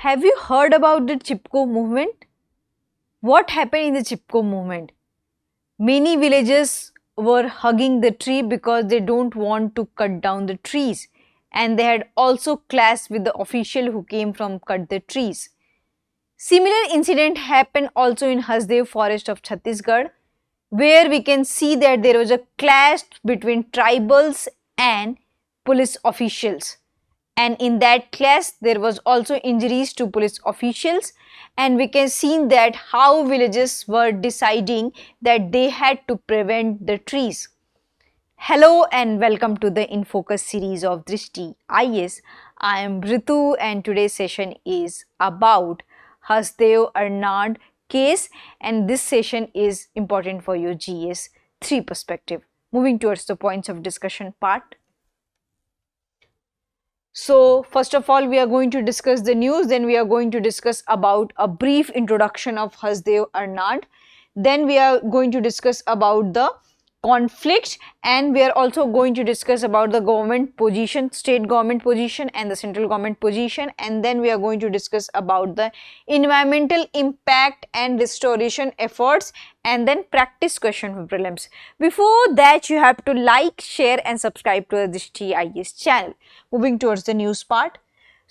Have you heard about the 𝐿𝐶h𝐸 movement? What happened in the 𝐿𝐶hIPCO movement? Many villagers were hugging the tree because they don't want to cut down the trees, and they had also clashed with the official who came from cut the trees. Similar incident happened also in Hasdeo forest of Chhattisgarh, where we can see that there was a clash between tribals and police officials. And in that clash, there was also injuries to police officials, and we can see that how villagers were deciding that they had to prevent the trees. Hello and welcome to the InFocus series of Drishti IAS. I am Ritu and today's session is about Hasdeo Arand case, and this session is important for your GS 3 perspective. Moving towards the points of discussion part. So first of all, we are going to discuss the news, then we are going to discuss about a brief introduction of Hasdeo Arand, then we are going to discuss about the conflict, and we are also going to discuss about the government position, state government position and the central government position, and then we are going to discuss about the environmental impact and restoration efforts, and then practice question for prelims. Before that, you have to like, share and subscribe to the Drishti IAS channel. Moving towards the news part.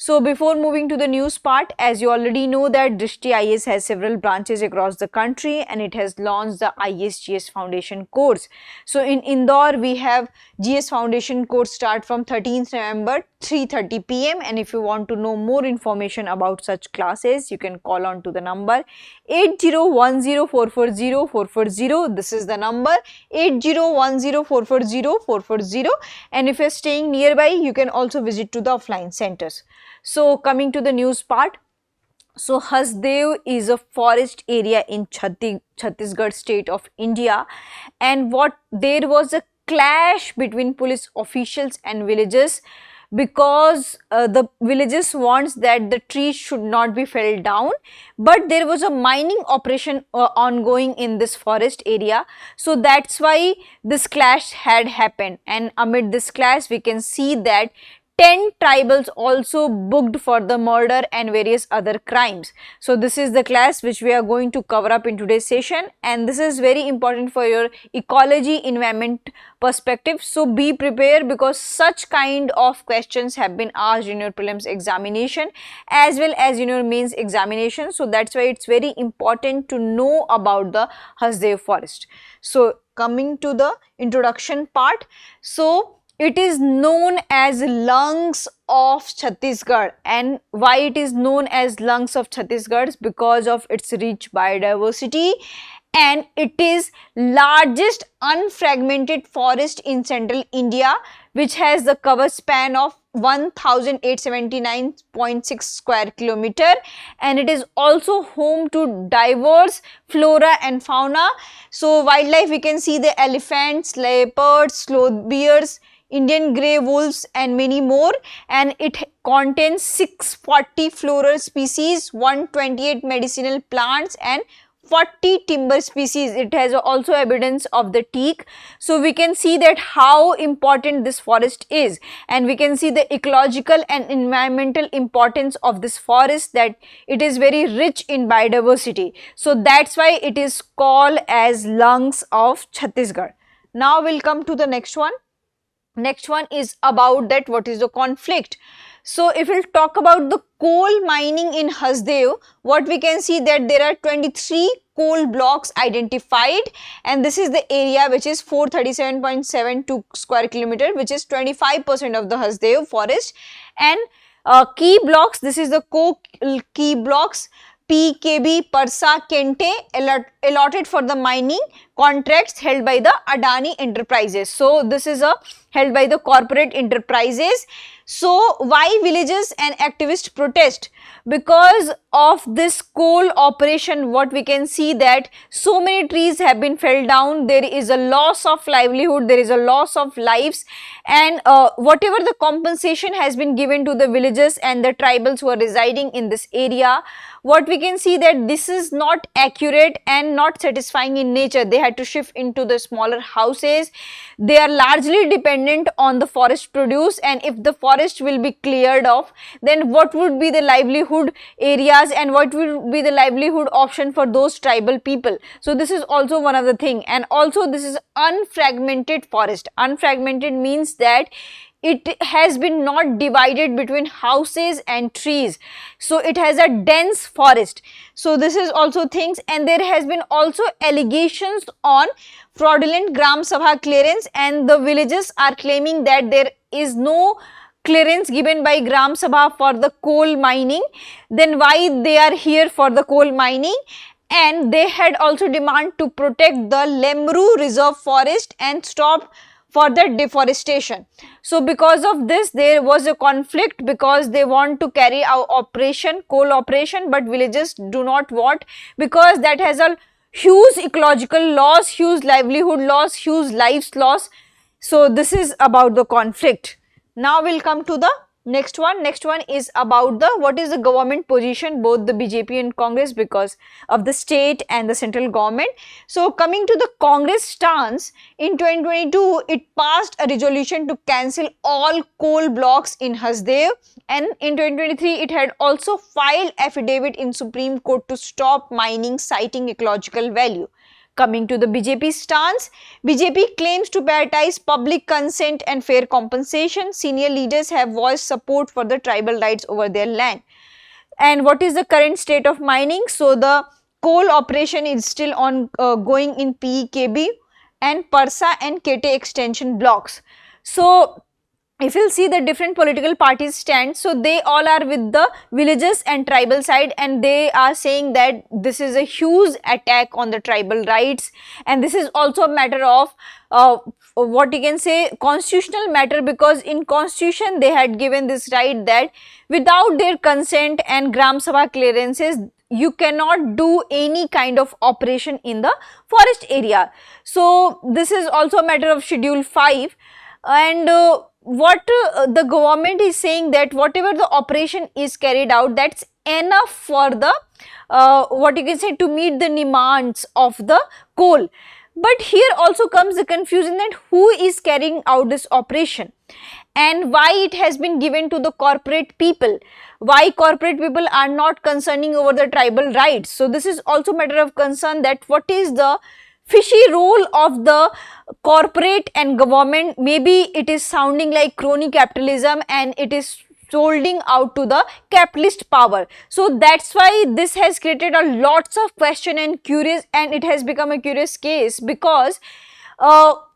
So before moving to the news part, as you already know that Drishti IAS has several branches across the country and it has launched the IAS GS Foundation course. So in Indore, we have GS Foundation course start from 13th November 3:30 PM, and if you want to know more information about such classes, you can call on to the number 8010440440. This is the number 8010440440, and if you are staying nearby, you can also visit to the offline centers. So coming to the news part. So Hasdeo is a forest area in Chhattisgarh state of India, and there was a clash between police officials and villagers because the villagers wants that the trees should not be felled down, but there was a mining operation ongoing in this forest area, so that's why this clash had happened. And amid this clash, we can see that 10 tribals also booked for the murder and various other crimes. So this is the class which we are going to cover up in today's session, and this is very important for your ecology environment perspective. So be prepared, because such kind of questions have been asked in your prelims examination as well as in your mains examination. So that's why it's very important to know about the Hasdeo forest. So coming to the introduction part. So it is known as lungs of Chhattisgarh, and why it is known as lungs of Chhattisgarh is because of its rich biodiversity, and it is largest unfragmented forest in central India, which has the cover span of 1879.6 square kilometer, and it is also home to diverse flora and fauna. So wildlife, we can see the elephants, leopards, sloth bears, Indian grey wolves and many more, and it contains 640 floral species, 128 medicinal plants and 40 timber species. It has also evidence of the teak. So we can see that how important this forest is, and we can see the ecological and environmental importance of this forest, that it is very rich in biodiversity. So that's why it is called as lungs of Chhattisgarh. Now we'll come to the next one. Next one is about that what is the conflict. So if we'll talk about the coal mining in Hasdeo, what we can see that there are 23 coal blocks identified, and this is the area which is 437.72 square kilometer, which is 25% of the Hasdeo forest. And key blocks, this is the key blocks PKB Parsa Kente allotted for the mining contracts held by the Adani Enterprises. So this is held by the corporate enterprises. So why villagers and activists protest? Because of this coal operation, what we can see that so many trees have been felled down, there is a loss of livelihood, there is a loss of lives, and whatever the compensation has been given to the villages and the tribals who are residing in this area, what we can see that this is not accurate and not satisfying in nature. They had to shift into the smaller houses. They are largely dependent on the forest produce, and if the forest will be cleared off, then what would be the livelihood areas and what will be the livelihood option for those tribal people. So this is also one of the thing. And also this is unfragmented forest. Unfragmented means that it has been not divided between houses and trees, so it has a dense forest. So this is also things, and there has been also allegations on fraudulent Gram Sabha clearance, and the villages are claiming that there is no clearance given by Gram Sabha for the coal mining. Then why they are here for the coal mining? And they had also demand to protect the Lemru Reserve Forest and stop further deforestation. So because of this there was a conflict, because they want to carry out operation, coal operation, but villages do not want, because that has a huge ecological loss, huge livelihood loss, huge lives loss. So this is about the conflict. Now we'll come to the next one. Next one is about the what is the government position, both the BJP and Congress, because of the state and the central government. So coming to the Congress stance, in 2022 it passed a resolution to cancel all coal blocks in Hasdeo, and in 2023 it had also filed affidavit in Supreme Court to stop mining, citing ecological value. Coming to the BJP stance, BJP claims to prioritize public consent and fair compensation. Senior leaders have voiced support for the tribal rights over their land. And what is the current state of mining? So the coal operation is still going in 𝐸-𝐾B and Parsa and KT extension blocks. So if you'll see the different political parties stand, so they all are with the villages and tribal side, and they are saying that this is a huge attack on the tribal rights, and this is also a matter of what you can say constitutional matter, because in constitution they had given this right that without their consent and Gram Sabha clearances you cannot do any kind of operation in the forest area. So this is also a matter of Schedule 5, and what the government is saying that whatever the operation is carried out, that's enough for the what you can say to meet the demands of the coal. But here also comes the confusion that who is carrying out this operation and why it has been given to the corporate people, why corporate people are not concerning over the tribal rights. So this is also matter of concern, that what is the fishy role of the corporate and government. Maybe it is sounding like crony capitalism and it is holding out to the capitalist power. So that's why this has created a lots of question and curious, and it has become a curious case, because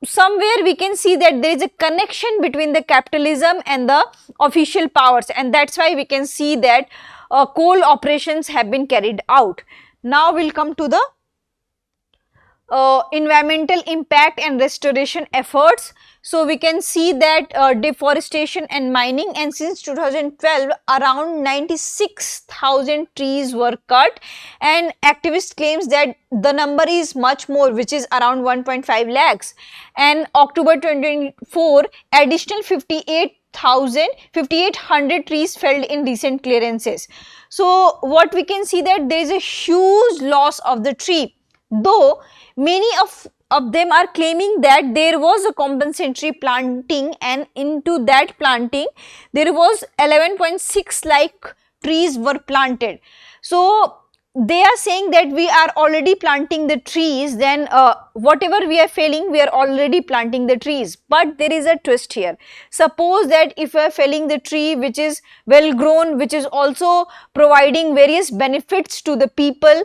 somewhere we can see that there is a connection between the capitalism and the official powers, and that's why we can see that coal operations have been carried out. Now we'll come to the environmental impact and restoration efforts. So we can see that deforestation and mining, and since 2012 around 96,000 trees were cut, and activists claims that the number is much more, which is around 1.5 lakhs, and October 2024 additional 5,800 trees felled in recent clearances. So what we can see that there is a huge loss of the tree, though many of them are claiming that there was a compensatory planting, and into that planting there was 11.6 lakh trees were planted. So they are saying that we are already planting the trees, then whatever we are felling, we are already planting the trees. But there is a twist here. Suppose that if we are felling the tree which is well grown, which is also providing various benefits to the people,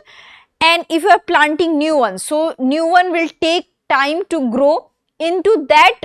and if you are planting new ones, so new one will take time to grow. Into that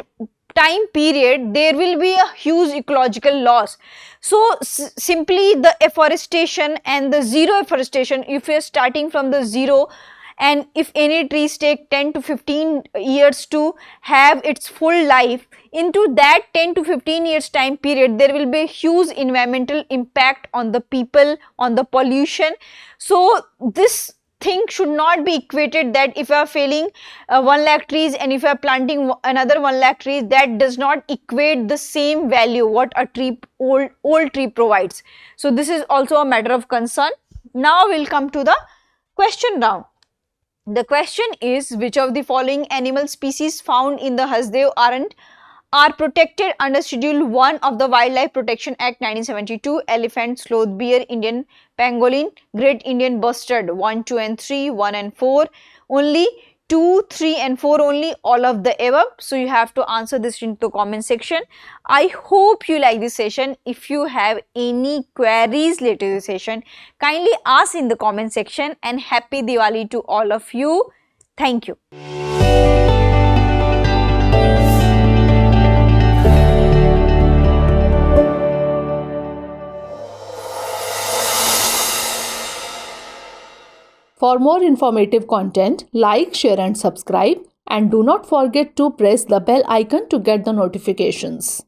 time period there will be a huge ecological loss. So simply the afforestation and the zero afforestation, if you are starting from the zero and if any trees take 10 to 15 years to have its full life, into that 10 to 15 years time period there will be a huge environmental impact on the people, on the pollution. So this thing should not be equated that if you are felling 1 lakh trees and if you are planting another 1 lakh trees, that does not equate the same value what a tree, old tree provides. So this is also a matter of concern. Now we'll come to the question round. The question is, which of the following animal species found in the Hasdeo Arand are protected under Schedule 1 of the Wildlife Protection Act 1972? Elephant, sloth, bear, Indian pangolin, Great Indian Bustard. 1, 2 and 3, 1 and 4 only, 2, 3 and 4 only, all of the above. So you have to answer this in the comment section. I hope you like this session. If you have any queries related to this session, kindly ask in the comment section, and happy Diwali to all of you. Thank you. For more informative content, like, share and subscribe, and do not forget to press the bell icon to get the notifications.